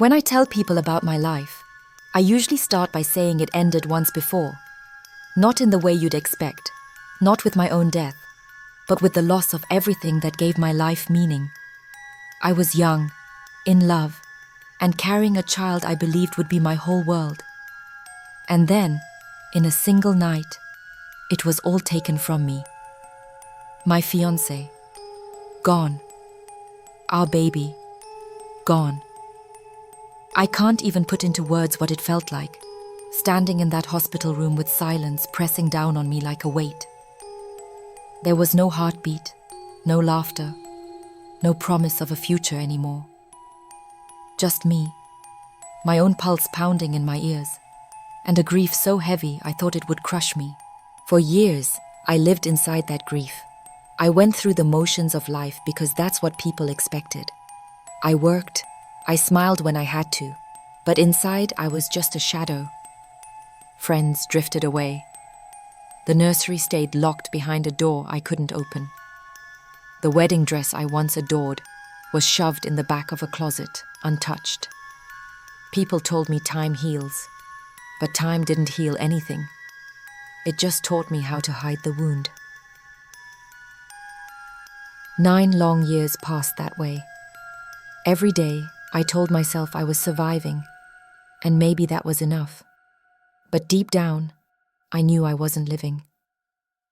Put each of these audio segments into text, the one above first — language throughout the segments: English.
When I tell people about my life, I usually start by saying it ended once before. Not in the way you'd expect, not with my own death, but with the loss of everything that gave my life meaning. I was young, in love, and carrying a child I believed would be my whole world. And then, in a single night, it was all taken from me. My fiancé, gone. Our baby, gone. I can't even put into words what it felt like, standing in that hospital room with silence pressing down on me like a weight. There was no heartbeat, no laughter, no promise of a future anymore. Just me, my own pulse pounding in my ears, and a grief so heavy I thought it would crush me. For years, I lived inside that grief. I went through the motions of life because that's what people expected. I worked, I smiled when I had to, but inside I was just a shadow. Friends drifted away. The nursery stayed locked behind a door I couldn't open. The wedding dress I once adored was shoved in the back of a closet, untouched. People told me time heals, but time didn't heal anything. It just taught me how to hide the wound. 9 long years passed that way. Every day, I told myself I was surviving, and maybe that was enough. But deep down, I knew I wasn't living.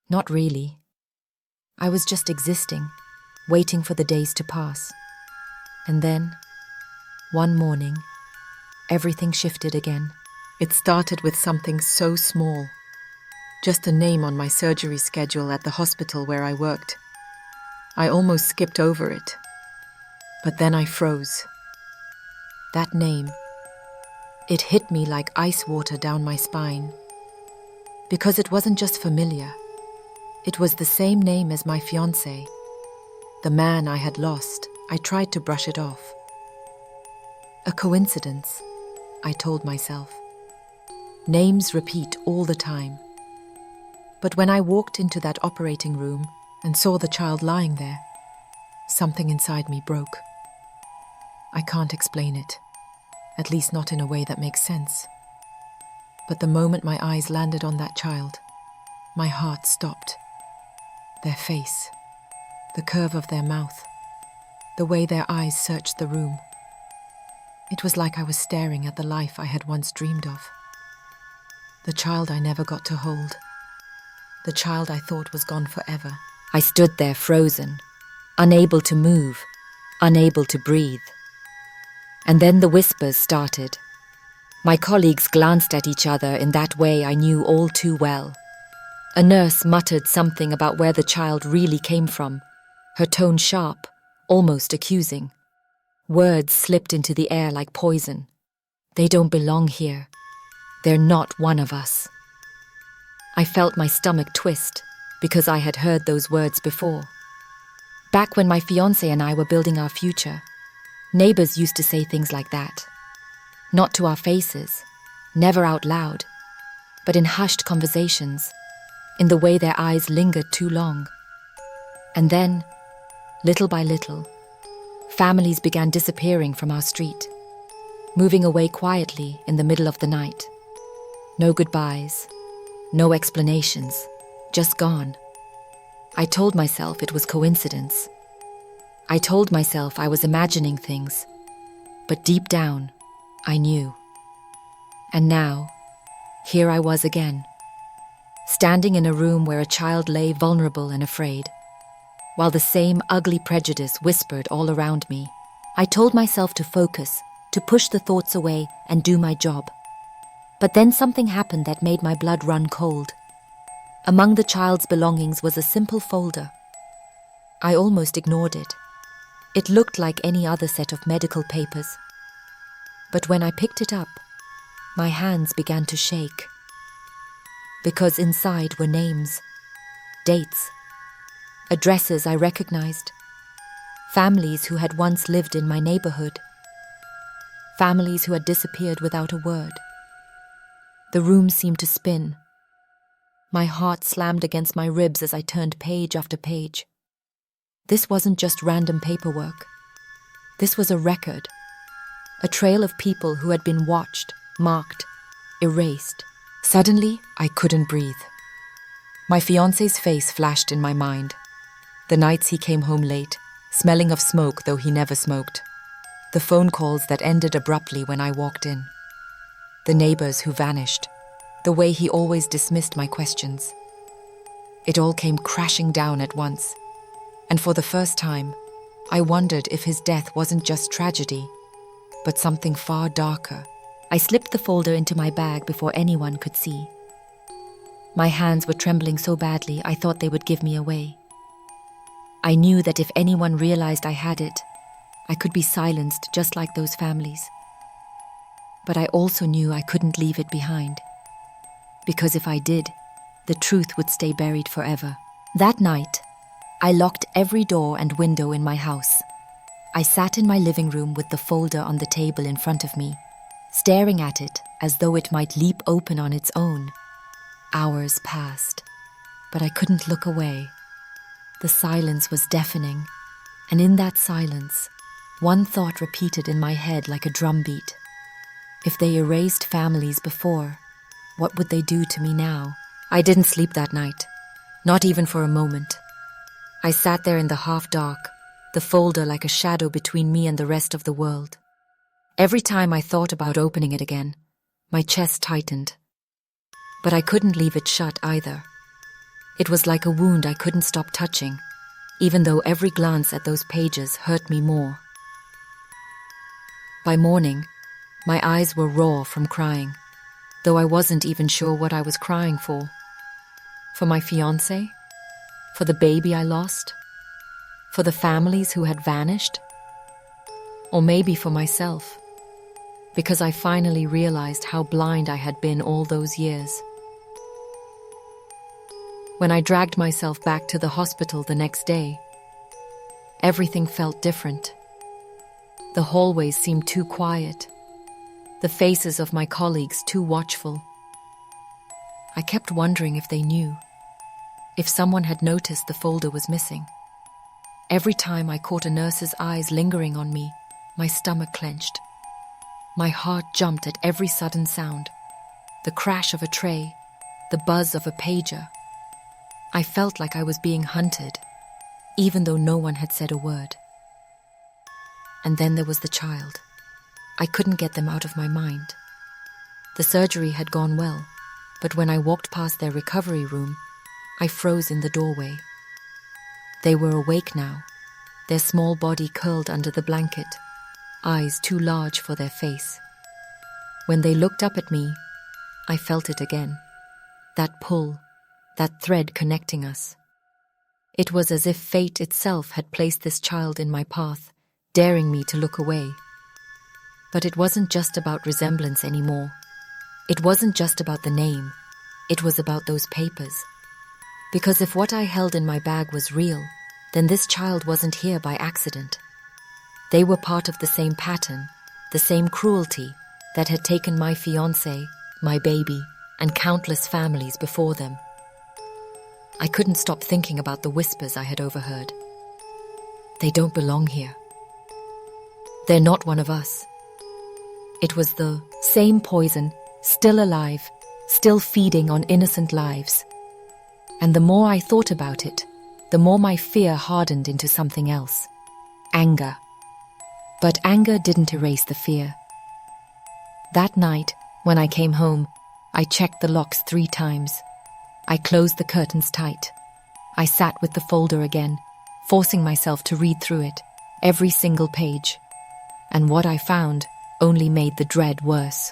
Not really. I was just existing, waiting for the days to pass. And then, one morning, everything shifted again. It started with something so small. Just a name on my surgery schedule at the hospital where I worked. I almost skipped over it. But then I froze. That name, it hit me like ice water down my spine. Because it wasn't just familiar. It was the same name as my fiancé. The man I had lost. I tried to brush it off. A coincidence, I told myself. Names repeat all the time. But when I walked into that operating room and saw the child lying there, something inside me broke. I can't explain it, at least not in a way that makes sense. But the moment my eyes landed on that child, my heart stopped. Their face, the curve of their mouth, the way their eyes searched the room. It was like I was staring at the life I had once dreamed of. The child I never got to hold. The child I thought was gone forever. I stood there frozen, unable to move, unable to breathe. And then the whispers started. My colleagues glanced at each other in that way I knew all too well. A nurse muttered something about where the child really came from, her tone sharp, almost accusing. Words slipped into the air like poison. They don't belong here. They're not one of us. I felt my stomach twist because I had heard those words before. Back when my fiancé and I were building our future, neighbors used to say things like that. Not to our faces, never out loud, but in hushed conversations, in the way their eyes lingered too long. And then, little by little, families began disappearing from our street, moving away quietly in the middle of the night. No goodbyes, no explanations, just gone. I told myself it was coincidence. I told myself I was imagining things, but deep down, I knew. And now, here I was again, standing in a room where a child lay vulnerable and afraid, while the same ugly prejudice whispered all around me. I told myself to focus, to push the thoughts away and do my job. But then something happened that made my blood run cold. Among the child's belongings was a simple folder. I almost ignored it. It looked like any other set of medical papers. But when I picked it up, my hands began to shake. Because inside were names, dates, addresses I recognized, families who had once lived in my neighborhood, families who had disappeared without a word. The room seemed to spin. My heart slammed against my ribs as I turned page after page. This wasn't just random paperwork. This was a record. A trail of people who had been watched, marked, erased. Suddenly, I couldn't breathe. My fiancé's face flashed in my mind. The nights he came home late, smelling of smoke though he never smoked. The phone calls that ended abruptly when I walked in. The neighbors who vanished. The way he always dismissed my questions. It all came crashing down at once. And for the first time, I wondered if his death wasn't just tragedy, but something far darker. I slipped the folder into my bag before anyone could see. My hands were trembling so badly I thought they would give me away. I knew that if anyone realized I had it, I could be silenced just like those families. But I also knew I couldn't leave it behind. Because if I did, the truth would stay buried forever. That night, I locked every door and window in my house. I sat in my living room with the folder on the table in front of me, staring at it as though it might leap open on its own. Hours passed, but I couldn't look away. The silence was deafening, and in that silence, one thought repeated in my head like a drumbeat. If they erased families before, what would they do to me now? I didn't sleep that night, not even for a moment. I sat there in the half-dark, the folder like a shadow between me and the rest of the world. Every time I thought about opening it again, my chest tightened. But I couldn't leave it shut either. It was like a wound I couldn't stop touching, even though every glance at those pages hurt me more. By morning, my eyes were raw from crying, though I wasn't even sure what I was crying for. For my fiancé? For the baby I lost? For the families who had vanished? Or maybe for myself, because I finally realized how blind I had been all those years. When I dragged myself back to the hospital the next day, everything felt different. The hallways seemed too quiet, the faces of my colleagues too watchful. I kept wondering if they knew, if someone had noticed the folder was missing. Every time I caught a nurse's eyes lingering on me, my stomach clenched. My heart jumped at every sudden sound, the crash of a tray, the buzz of a pager. I felt like I was being hunted, even though no one had said a word. And then there was the child. I couldn't get them out of my mind. The surgery had gone well, but when I walked past their recovery room, I froze in the doorway. They were awake now, their small body curled under the blanket, eyes too large for their face. When they looked up at me, I felt it again. That pull, that thread connecting us. It was as if fate itself had placed this child in my path, daring me to look away. But it wasn't just about resemblance anymore. It wasn't just about the name. It was about those papers. Because if what I held in my bag was real, then this child wasn't here by accident. They were part of the same pattern, the same cruelty that had taken my fiancé, my baby, and countless families before them. I couldn't stop thinking about the whispers I had overheard. They don't belong here. They're not one of us. It was the same poison, still alive, still feeding on innocent lives. And the more I thought about it, the more my fear hardened into something else. Anger. But anger didn't erase the fear. That night, when I came home, I checked the locks 3 times. I closed the curtains tight. I sat with the folder again, forcing myself to read through it, every single page. And what I found only made the dread worse.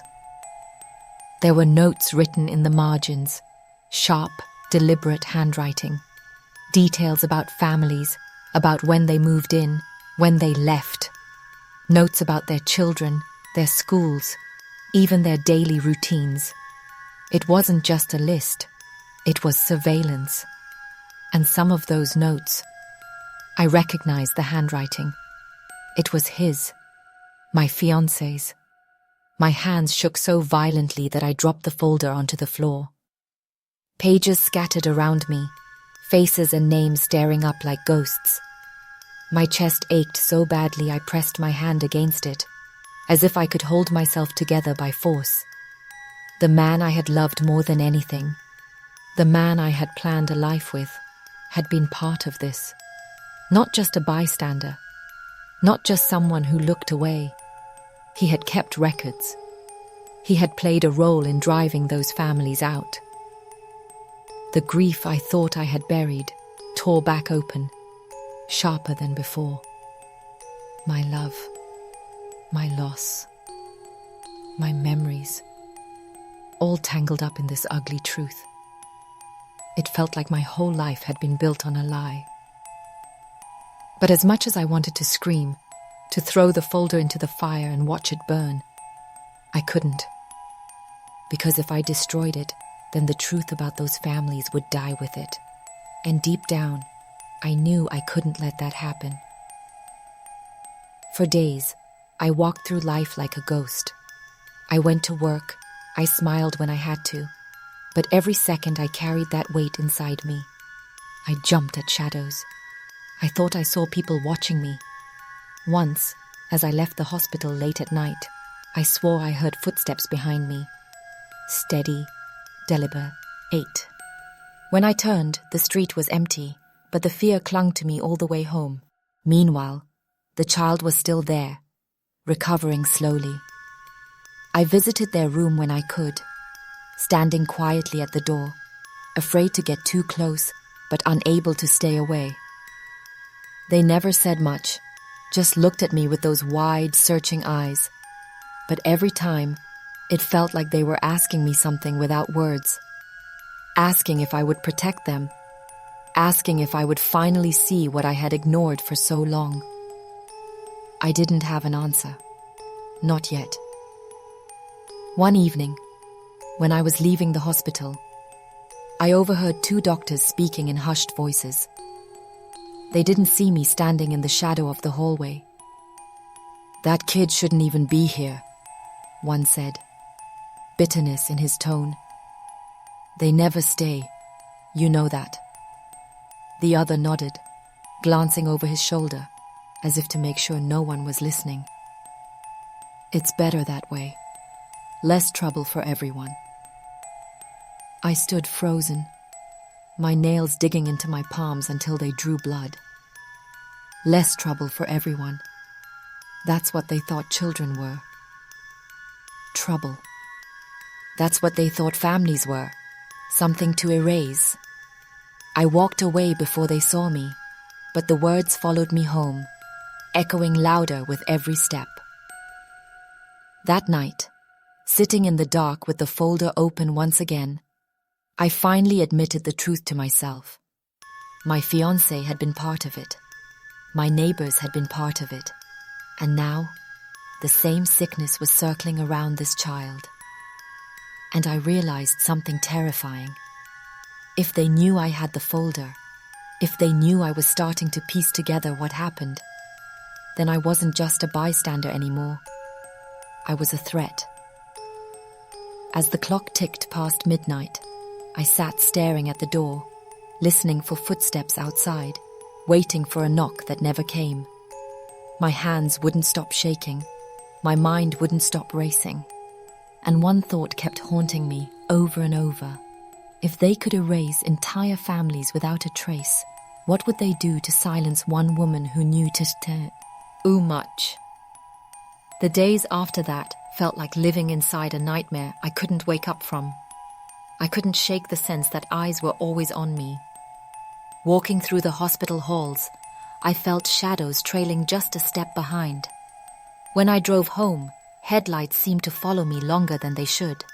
There were notes written in the margins, sharp, deliberate handwriting. Details about families, about when they moved in, when they left. Notes about their children, their schools, even their daily routines. It wasn't just a list, it was surveillance. And some of those notes, I recognized the handwriting. It was his, my fiancé's. My hands shook so violently that I dropped the folder onto the floor. Pages scattered around me, faces and names staring up like ghosts. My chest ached so badly I pressed my hand against it, as if I could hold myself together by force. The man I had loved more than anything, the man I had planned a life with, had been part of this. Not just a bystander, not just someone who looked away. He had kept records. He had played a role in driving those families out. The grief I thought I had buried tore back open, sharper than before. My love, my loss, my memories, all tangled up in this ugly truth. It felt like my whole life had been built on a lie. But as much as I wanted to scream, to throw the folder into the fire and watch it burn, I couldn't. Because if I destroyed it, then the truth about those families would die with it. And deep down, I knew I couldn't let that happen. For days, I walked through life like a ghost. I went to work, I smiled when I had to, but every second I carried that weight inside me. I jumped at shadows. I thought I saw people watching me. Once, as I left the hospital late at night, I swore I heard footsteps behind me. Steady, deliberate. When I turned, the street was empty, but the fear clung to me all the way home. Meanwhile, the child was still there, recovering slowly. I visited their room when I could, standing quietly at the door, afraid to get too close, but unable to stay away. They never said much, just looked at me with those wide, searching eyes. But every time, it felt like they were asking me something without words. Asking if I would protect them. Asking if I would finally see what I had ignored for so long. I didn't have an answer. Not yet. One evening, when I was leaving the hospital, I overheard two doctors speaking in hushed voices. They didn't see me standing in the shadow of the hallway. "That kid shouldn't even be here," one said, bitterness in his tone. "They never stay, you know that." The other nodded, glancing over his shoulder, as if to make sure no one was listening. "It's better that way. Less trouble for everyone." I stood frozen, my nails digging into my palms until they drew blood. Less trouble for everyone. That's what they thought children were. Trouble. That's what they thought families were. Something to erase. I walked away before they saw me, but the words followed me home, echoing louder with every step. That night, sitting in the dark with the folder open once again, I finally admitted the truth to myself. My fiancé had been part of it. My neighbors had been part of it. And now, the same sickness was circling around this child. And I realized something terrifying. If they knew I had the folder, if they knew I was starting to piece together what happened, then I wasn't just a bystander anymore. I was a threat. As the clock ticked past midnight, I sat staring at the door, listening for footsteps outside, waiting for a knock that never came. My hands wouldn't stop shaking, my mind wouldn't stop racing. And one thought kept haunting me over and over. If they could erase entire families without a trace, what would they do to silence one woman who knew too much? The days after that felt like living inside a nightmare I couldn't wake up from. I couldn't shake the sense that eyes were always on me. Walking through the hospital halls, I felt shadows trailing just a step behind. When I drove home, headlights seemed to follow me longer than they should.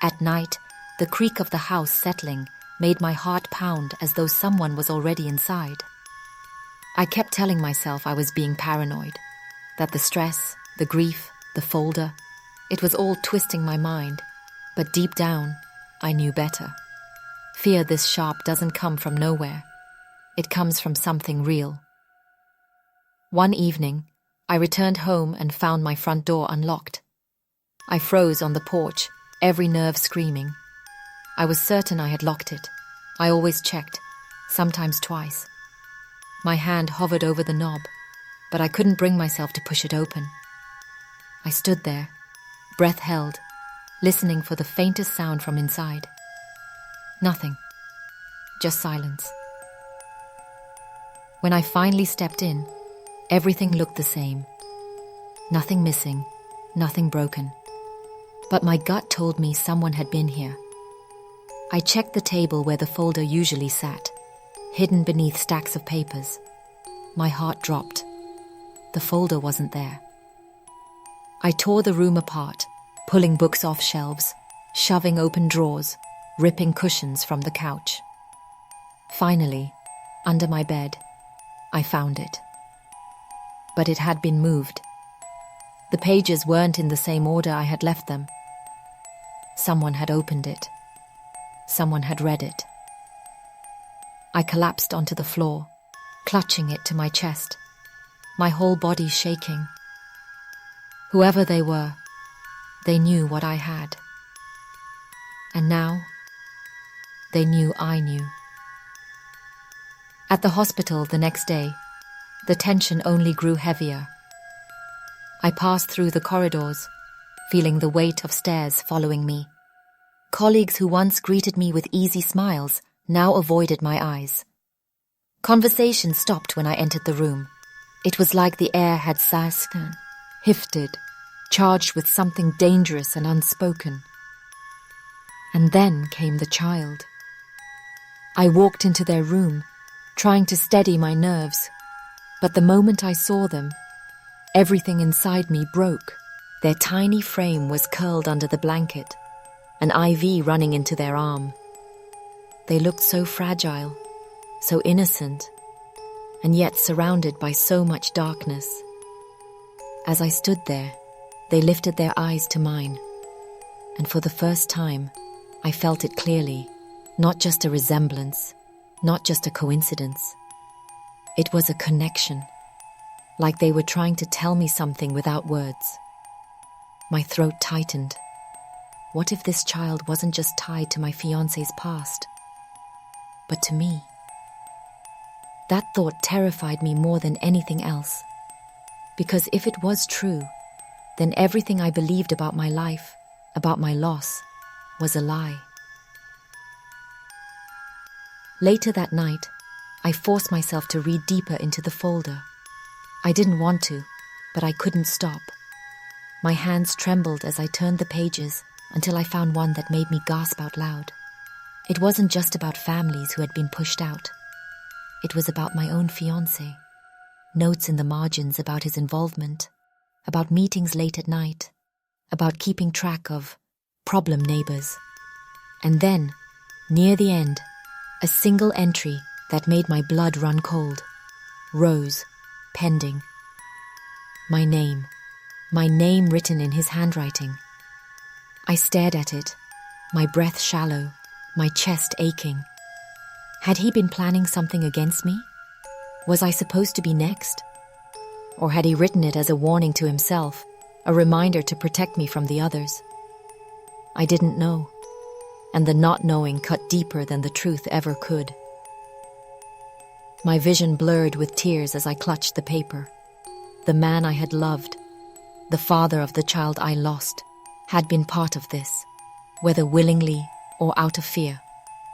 At night, the creak of the house settling made my heart pound as though someone was already inside. I kept telling myself I was being paranoid, that the stress, the grief, the folder, it was all twisting my mind. But deep down, I knew better. Fear this sharp doesn't come from nowhere. It comes from something real. One evening, I returned home and found my front door unlocked. I froze on the porch, every nerve screaming. I was certain I had locked it. I always checked, sometimes twice. My hand hovered over the knob, but I couldn't bring myself to push it open. I stood there, breath held, listening for the faintest sound from inside. Nothing. Just silence. When I finally stepped in, everything looked the same. Nothing missing, nothing broken. But my gut told me someone had been here. I checked the table where the folder usually sat, hidden beneath stacks of papers. My heart dropped. The folder wasn't there. I tore the room apart, pulling books off shelves, shoving open drawers, ripping cushions from the couch. Finally, under my bed, I found it. But it had been moved. The pages weren't in the same order I had left them. Someone had opened it. Someone had read it. I collapsed onto the floor, clutching it to my chest, my whole body shaking. Whoever they were, they knew what I had. And now, they knew I knew. At the hospital the next day, the tension only grew heavier. I passed through the corridors, feeling the weight of stairs following me. Colleagues who once greeted me with easy smiles now avoided my eyes. Conversation stopped when I entered the room. It was like the air had shifted, charged with something dangerous and unspoken. And then came the child. I walked into their room, trying to steady my nerves, but the moment I saw them, everything inside me broke. Their tiny frame was curled under the blanket, an IV running into their arm. They looked so fragile, so innocent, and yet surrounded by so much darkness. As I stood there, they lifted their eyes to mine, and for the first time, I felt it clearly, not just a resemblance, not just a coincidence. It was a connection, like they were trying to tell me something without words. My throat tightened. What if this child wasn't just tied to my fiancé's past, but to me? That thought terrified me more than anything else, because if it was true, then everything I believed about my life, about my loss, was a lie. Later that night, I forced myself to read deeper into the folder. I didn't want to, but I couldn't stop. My hands trembled as I turned the pages until I found one that made me gasp out loud. It wasn't just about families who had been pushed out. It was about my own fiancé. Notes in the margins about his involvement, about meetings late at night, about keeping track of problem neighbors. And then, near the end, a single entry that made my blood run cold. Rose, pending. My name written in his handwriting. I stared at it, my breath shallow, my chest aching. Had he been planning something against me? Was I supposed to be next? Or had he written it as a warning to himself, a reminder to protect me from the others? I didn't know, and the not knowing cut deeper than the truth ever could. My vision blurred with tears as I clutched the paper. The man I had loved, the father of the child I lost, had been part of this. Whether willingly or out of fear,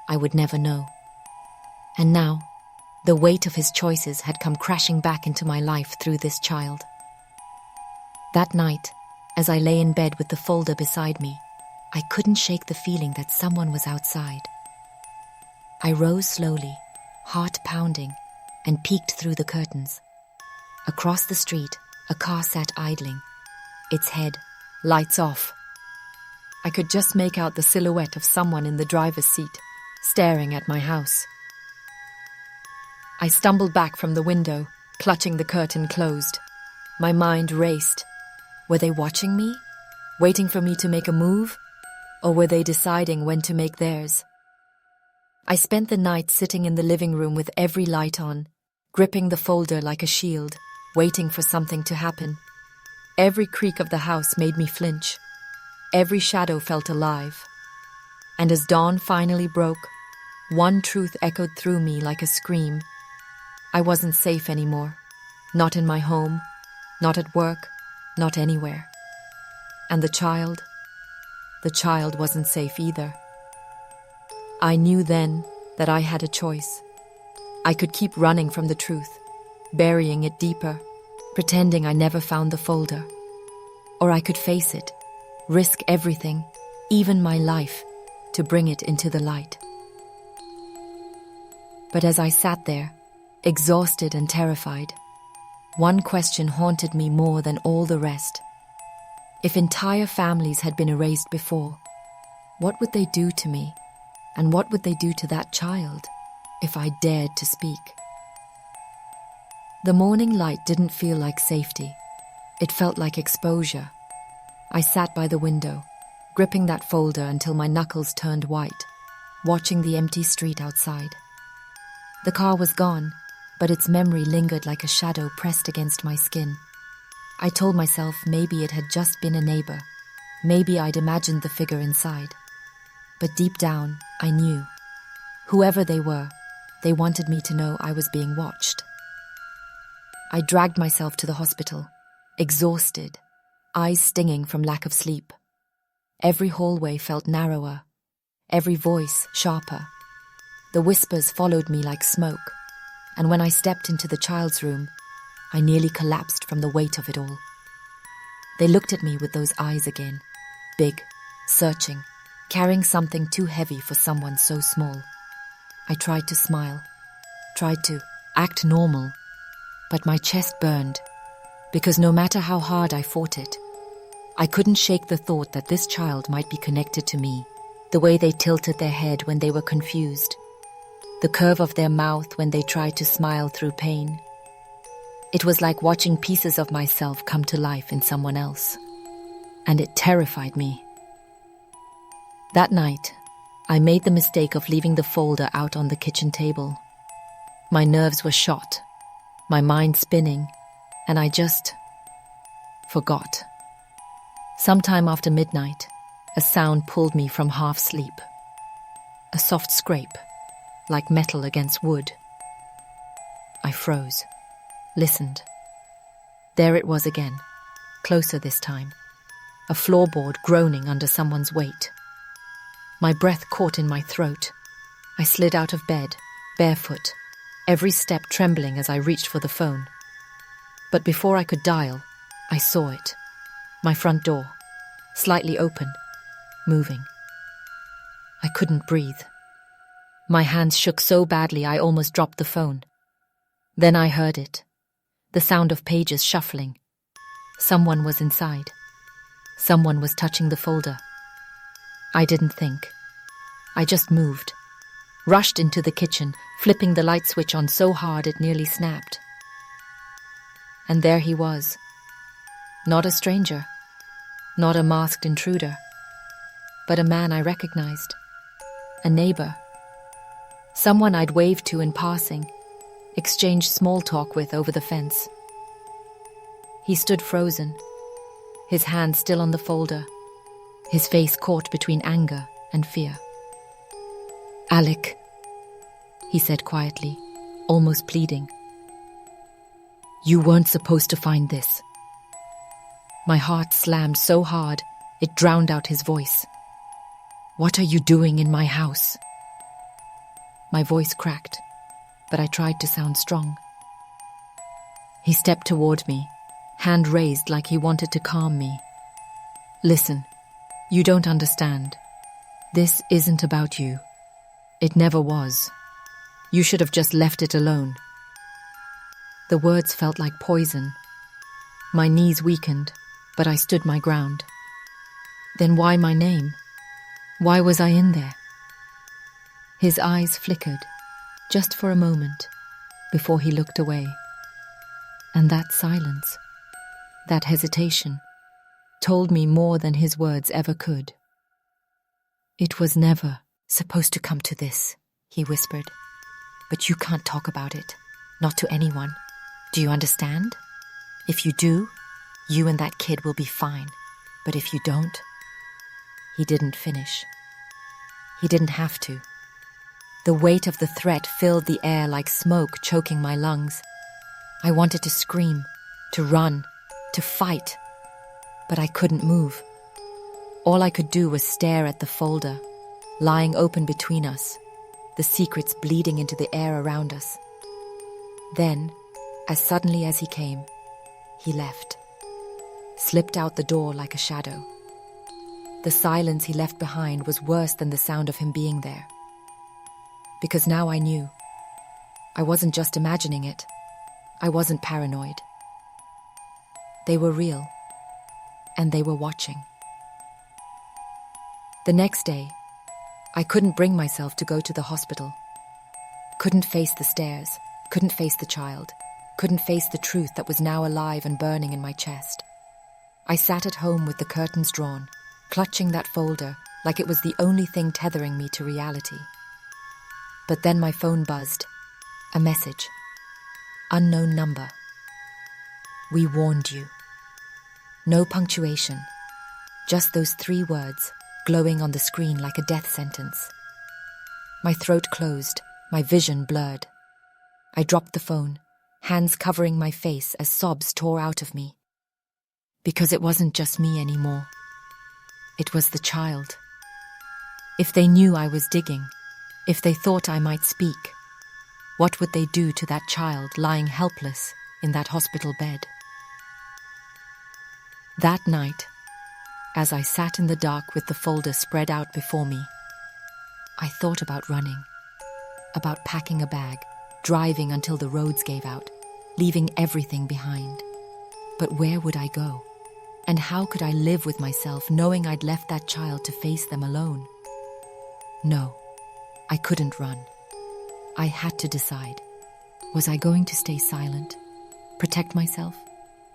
I would never know. And now, the weight of his choices had come crashing back into my life through this child. That night, as I lay in bed with the folder beside me, I couldn't shake the feeling that someone was outside. I rose slowly, heart pounding, and peeked through the curtains. Across the street, a car sat idling, its head, lights off. I could just make out the silhouette of someone in the driver's seat, staring at my house. I stumbled back from the window, clutching the curtain closed. My mind raced. Were they watching me? Waiting for me to make a move? Or were they deciding when to make theirs? I spent the night sitting in the living room with every light on, gripping the folder like a shield, waiting for something to happen. Every creak of the house made me flinch. Every shadow felt alive. And as dawn finally broke, one truth echoed through me like a scream. I wasn't safe anymore. Not in my home, not at work, not anywhere. And the child wasn't safe either. I knew then that I had a choice. I could keep running from the truth, burying it deeper, pretending I never found the folder. Or I could face it, risk everything, even my life, to bring it into the light. But as I sat there, exhausted and terrified, one question haunted me more than all the rest. If entire families had been erased before, what would they do to me? And what would they do to that child if I dared to speak? The morning light didn't feel like safety. It felt like exposure. I sat by the window, gripping that folder until my knuckles turned white, watching the empty street outside. The car was gone, but its memory lingered like a shadow pressed against my skin. I told myself maybe it had just been a neighbor. Maybe I'd imagined the figure inside. But deep down, I knew. Whoever they were, they wanted me to know I was being watched. I dragged myself to the hospital, exhausted, eyes stinging from lack of sleep. Every hallway felt narrower, every voice sharper. The whispers followed me like smoke, and when I stepped into the child's room, I nearly collapsed from the weight of it all. They looked at me with those eyes again, big, searching, carrying something too heavy for someone so small. I tried to smile, tried to act normal, but my chest burned, because no matter how hard I fought it, I couldn't shake the thought that this child might be connected to me, the way they tilted their head when they were confused, the curve of their mouth when they tried to smile through pain. It was like watching pieces of myself come to life in someone else, and it terrified me. That night, I made the mistake of leaving the folder out on the kitchen table. My nerves were shot, my mind spinning, and I just forgot. Sometime after midnight, a sound pulled me from half sleep. A soft scrape, like metal against wood. I froze, listened. There it was again, closer this time, a floorboard groaning under someone's weight. My breath caught in my throat. I slid out of bed, barefoot, every step trembling as I reached for the phone. But before I could dial, I saw it. My front door, slightly open, moving. I couldn't breathe. My hands shook so badly I almost dropped the phone. Then I heard it. The sound of pages shuffling. Someone was inside. Someone was touching the folder. I didn't think. I just moved. Rushed into the kitchen, flipping the light switch on so hard it nearly snapped. And there he was. Not a stranger. Not a masked intruder. But a man I recognized. A neighbor. Someone I'd waved to in passing, exchanged small talk with over the fence. He stood frozen, his hand still on the folder, his face caught between anger and fear. "Alec," he said quietly, almost pleading. "You weren't supposed to find this." My heart slammed so hard it drowned out his voice. "What are you doing in my house?" My voice cracked, but I tried to sound strong. He stepped toward me, hand raised like he wanted to calm me. "Listen, you don't understand. This isn't about you. It never was. You should have just left it alone." The words felt like poison. My knees weakened, but I stood my ground. Then why my name? Why was I in there? His eyes flickered, just for a moment, before he looked away. And that silence, that hesitation, told me more than his words ever could. "It was never supposed to come to this," he whispered. "But you can't talk about it, not to anyone. Do you understand? If you do, you and that kid will be fine. But if you don't..." He didn't finish. He didn't have to. The weight of the threat filled the air like smoke choking my lungs. I wanted to scream, to run, to fight, but I couldn't move. All I could do was stare at the folder, lying open between us, the secrets bleeding into the air around us. Then, as suddenly as he came, he left, slipped out the door like a shadow. The silence he left behind was worse than the sound of him being there. Because now I knew. I wasn't just imagining it. I wasn't paranoid. They were real, and they were watching. The next day, I couldn't bring myself to go to the hospital. Couldn't face the stairs, couldn't face the child, couldn't face the truth that was now alive and burning in my chest. I sat at home with the curtains drawn, clutching that folder like it was the only thing tethering me to reality. But then my phone buzzed. A message. Unknown number. We warned you. No punctuation. Just those 3 words, glowing on the screen like a death sentence. My throat closed, my vision blurred. I dropped the phone, hands covering my face as sobs tore out of me. Because it wasn't just me anymore. It was the child. If they knew I was digging, if they thought I might speak, what would they do to that child lying helpless in that hospital bed? That night, as I sat in the dark with the folder spread out before me, I thought about running, about packing a bag, driving until the roads gave out, leaving everything behind. But where would I go? And how could I live with myself knowing I'd left that child to face them alone? No, I couldn't run. I had to decide. Was I going to stay silent, protect myself,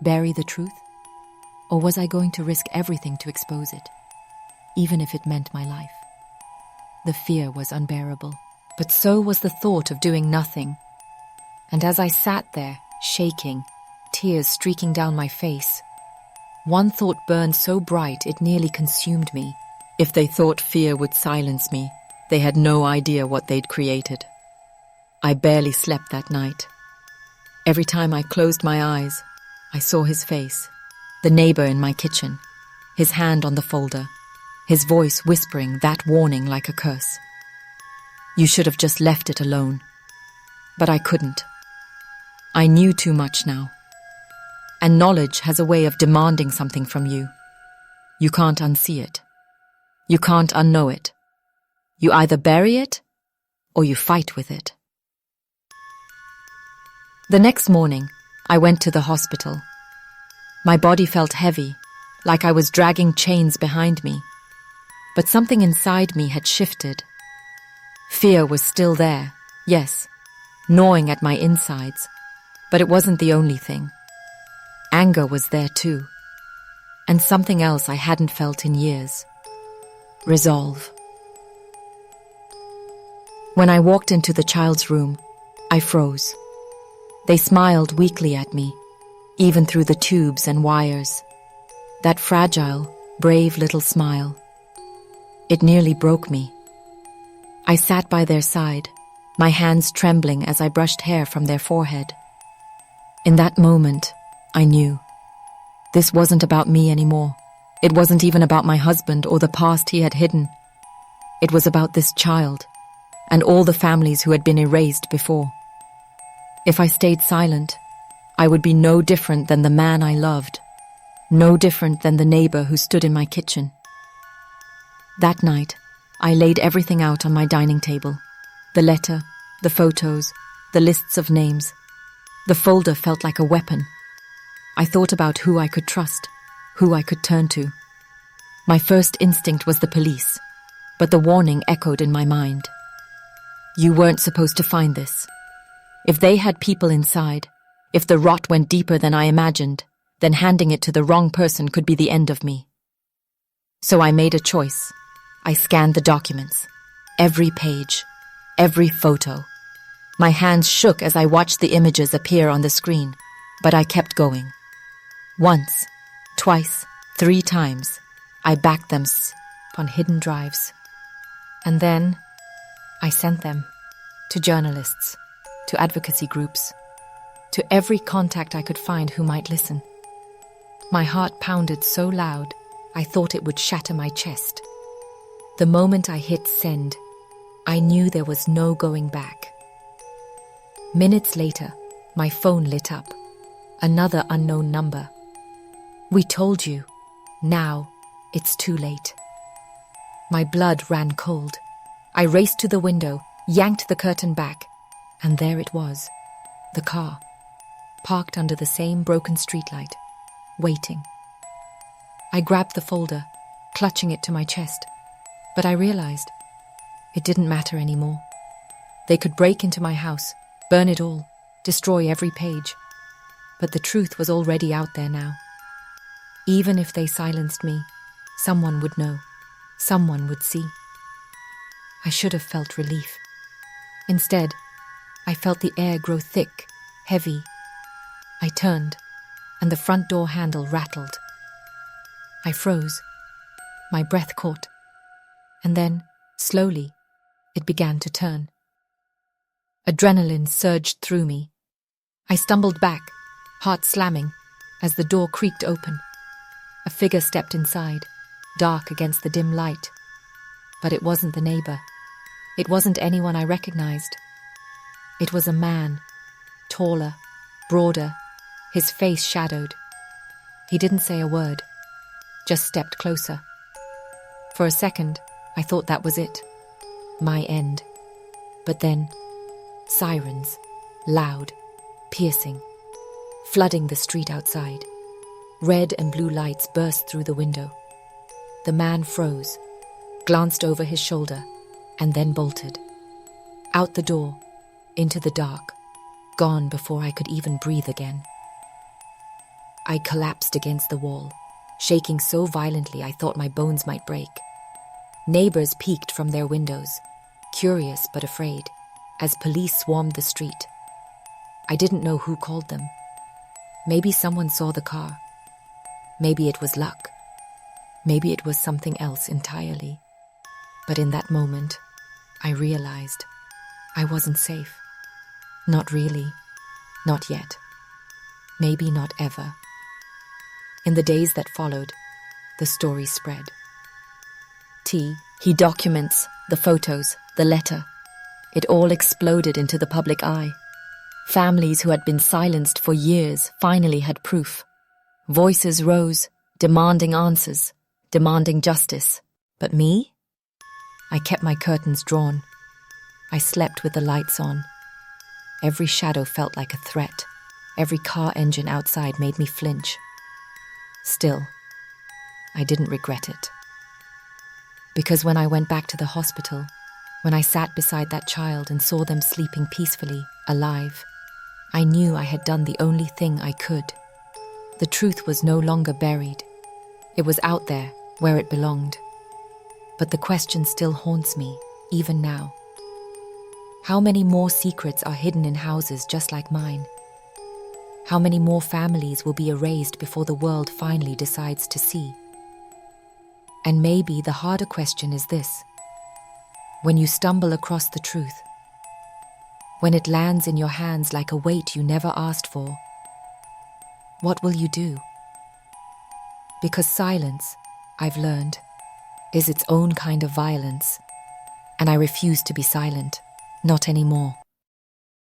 bury the truth? Or was I going to risk everything to expose it, even if it meant my life? The fear was unbearable, but so was the thought of doing nothing. And as I sat there, shaking, tears streaking down my face, one thought burned so bright it nearly consumed me. If they thought fear would silence me, they had no idea what they'd created. I barely slept that night. Every time I closed my eyes, I saw his face, the neighbor in my kitchen, his hand on the folder, his voice whispering that warning like a curse. You should have just left it alone. But I couldn't. I knew too much now. And knowledge has a way of demanding something from you. You can't unsee it. You can't unknow it. You either bury it, or you fight with it. The next morning, I went to the hospital. My body felt heavy, like I was dragging chains behind me. But something inside me had shifted. Fear was still there, yes, gnawing at my insides, but it wasn't the only thing. Anger was there too, and something else I hadn't felt in years. Resolve. When I walked into the child's room, I froze. They smiled weakly at me, even through the tubes and wires. That fragile, brave little smile. It nearly broke me. I sat by their side, my hands trembling as I brushed hair from their forehead. In that moment, I knew. This wasn't about me anymore. It wasn't even about my husband or the past he had hidden. It was about this child, and all the families who had been erased before. If I stayed silent, I would be no different than the man I loved, no different than the neighbor who stood in my kitchen. That night, I laid everything out on my dining table. The letter, the photos, the lists of names. The folder felt like a weapon. I thought about who I could trust, who I could turn to. My first instinct was the police, but the warning echoed in my mind. You weren't supposed to find this. If they had people inside, if the rot went deeper than I imagined, then handing it to the wrong person could be the end of me. So I made a choice. I scanned the documents, every page, every photo. My hands shook as I watched the images appear on the screen, but I kept going. Once, twice, 3 times, I backed them on hidden drives. And then, I sent them to journalists, to advocacy groups, to every contact I could find who might listen. My heart pounded so loud I thought it would shatter my chest. The moment I hit send, I knew there was no going back. Minutes later, my phone lit up. Another unknown number. "We told you. Now, it's too late." My blood ran cold. I raced to the window, yanked the curtain back, and there it was, the car, parked under the same broken streetlight, waiting. I grabbed the folder, clutching it to my chest, but I realized it didn't matter anymore. They could break into my house, burn it all, destroy every page, but the truth was already out there now. Even if they silenced me, someone would know, someone would see. I should have felt relief. Instead, I felt the air grow thick, heavy. I turned, and the front door handle rattled. I froze. My breath caught. And then, slowly, it began to turn. Adrenaline surged through me. I stumbled back, heart slamming, as the door creaked open. A figure stepped inside, dark against the dim light. But it wasn't the neighbor. It wasn't anyone I recognized. It was a man, taller, broader, his face shadowed. He didn't say a word, just stepped closer. For a second, I thought that was it, my end. But then, sirens, loud, piercing, flooding the street outside. Red and blue lights burst through the window. The man froze, glanced over his shoulder, and then bolted. Out the door, into the dark, gone before I could even breathe again. I collapsed against the wall, shaking so violently I thought my bones might break. Neighbors peeked from their windows, curious but afraid, as police swarmed the street. I didn't know who called them. Maybe someone saw the car. Maybe it was luck. Maybe it was something else entirely. But in that moment, I realized I wasn't safe. Not really. Not yet. Maybe not ever. In the days that followed, the story spread. He documents the photos, the letter. It all exploded into the public eye. Families who had been silenced for years finally had proof. Voices rose, demanding answers, demanding justice. But me? I kept my curtains drawn. I slept with the lights on. Every shadow felt like a threat. Every car engine outside made me flinch. Still, I didn't regret it. Because when I went back to the hospital, when I sat beside that child and saw them sleeping peacefully, alive, I knew I had done the only thing I could. The truth was no longer buried. It was out there, where it belonged. But the question still haunts me, even now. How many more secrets are hidden in houses just like mine? How many more families will be erased before the world finally decides to see? And maybe the harder question is this. When you stumble across the truth, when it lands in your hands like a weight you never asked for, what will you do? Because silence, I've learned, is its own kind of violence, and I refuse to be silent, not anymore.